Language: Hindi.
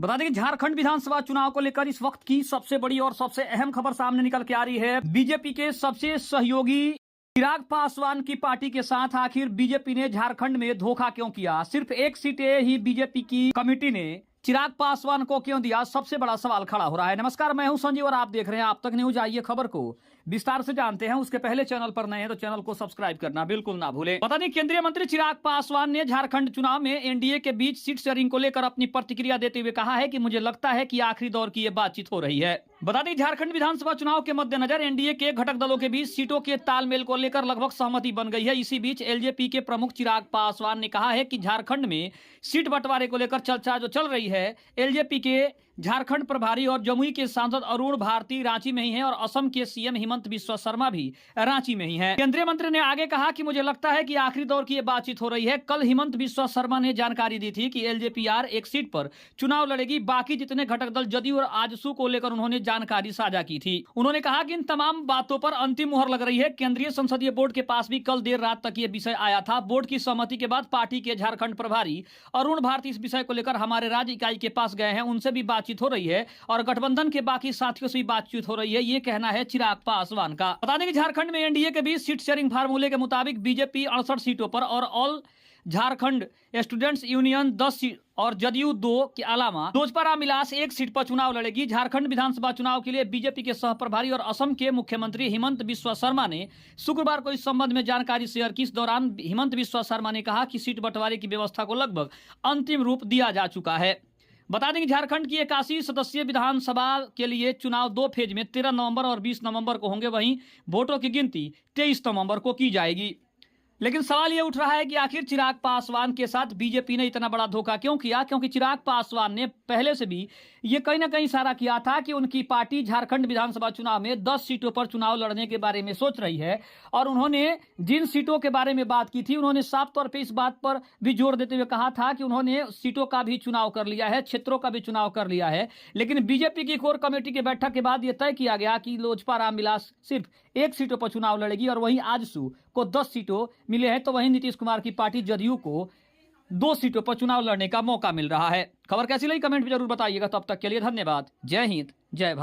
बता दें कि झारखंड विधानसभा चुनाव को लेकर इस वक्त की सबसे बड़ी और सबसे अहम खबर सामने निकल के आ रही है। बीजेपी के सबसे सहयोगी चिराग पासवान की पार्टी के साथ आखिर बीजेपी ने झारखंड में धोखा क्यों किया? सिर्फ एक सीटें ही बीजेपी की कमेटी ने चिराग पासवान को क्यों दिया? सबसे बड़ा सवाल खड़ा हो रहा है। नमस्कार, मैं हूं संजीव और आप देख रहे हैं आप तक न्यूज। आइए खबर को विस्तार से जानते हैं। उसके पहले चैनल पर नए हैं तो चैनल को सब्सक्राइब करना बिल्कुल ना भूलें। पता नहीं केंद्रीय मंत्री चिराग पासवान ने झारखंड चुनाव में एनडीए के बीच सीट शेयरिंग को लेकर अपनी प्रतिक्रिया देते हुए कहा है कि मुझे लगता है कि आखिरी दौर की ये बातचीत हो रही है। बता दें झारखंड विधानसभा चुनाव के मद्देनजर एनडीए के घटक दलों के बीच सीटों के तालमेल को लेकर लगभग सहमति बन गई है। इसी बीच एलजेपी के प्रमुख चिराग पासवान ने कहा है कि झारखंड में सीट बंटवारे को लेकर चर्चा जो चल रही है, एलजेपी के झारखंड प्रभारी और जमुई के सांसद अरुण भारती रांची में ही हैं और असम के सीएम हिमंत बिस्वा शर्मा भी रांची में ही हैं। केंद्रीय मंत्री ने आगे कहा कि मुझे लगता है कि आखिरी दौर की ये बातचीत हो रही है। कल हिमंत बिस्वा शर्मा ने जानकारी दी थी कि एलजेपीआर एक सीट पर चुनाव लड़ेगी। बाकी जितने घटक दल जदयू और आजसू को लेकर उन्होंने जानकारी साझा की थी। उन्होंने कहा कि इन तमाम बातों पर अंतिम मुहर लग रही है। केंद्रीय संसदीय बोर्ड के पास भी कल देर रात तक ये विषय आया था। बोर्ड की सहमति के बाद पार्टी के झारखंड प्रभारी अरुण भारती इस विषय को लेकर हमारे राज्य इकाई के पास गए हैं। उनसे भी बातचीत हो रही है और गठबंधन के बाकी साथियों से भी बातचीत हो रही है, ये कहना है चिराग पासवान का। बता दें कि झारखंड में एनडीए के बीच सीट शेयरिंग फार्मूले के मुताबिक बीजेपी 68 सीटों पर और all Jharkhand students union 10 seat और जदयू 2 के अलावा लोजपा रामविलास 1 सीट पर चुनाव लड़ेगी। झारखंड विधानसभा चुनाव के लिए बीजेपी के सह प्रभारी और असम के मुख्यमंत्री हिमंत बिस्वा शर्मा ने शुक्रवार को इस संबंध में जानकारी शेयर की। इस दौरान हिमंत बिस्वा शर्मा ने कहा कि सीट बंटवारे की व्यवस्था को लगभग अंतिम रूप दिया जा चुका है। बता दें कि झारखंड की 81 सदस्यीय विधानसभा के लिए चुनाव 2 फेज में 13 नवंबर और 20 नवंबर को होंगे। वहीं वोटों की गिनती 23 नवंबर को की जाएगी। लेकिन सवाल यह उठ रहा है कि आखिर चिराग पासवान के साथ बीजेपी ने इतना बड़ा धोखा क्यों किया? क्योंकि चिराग पासवान ने पहले से भी ये कहीं ना कहीं इशारा किया था कि उनकी पार्टी झारखंड विधानसभा चुनाव में 10 सीटों पर चुनाव लड़ने के बारे में सोच रही है। और उन्होंने जिन सीटों के बारे में बात की थी, उन्होंने साफ तौर पर इस बात पर भी जोर देते हुए कहा था कि उन्होंने सीटों का भी चुनाव कर लिया है, क्षेत्रों का भी चुनाव कर लिया है। लेकिन बीजेपी की कोर कमेटी की बैठक के बाद यह तय किया गया कि लोजपा रामविलास सिर्फ 1 सीटों पर चुनाव लड़ेगी और वहीं आजसू को 10 सीटों मिले हैं। तो वहीं नीतीश कुमार की पार्टी जदयू को 2 सीटों पर चुनाव लड़ने का मौका मिल रहा है। खबर कैसी लगी कमेंट में जरूर बताइएगा। तब तक के लिए धन्यवाद। जय हिंद, जय भारत।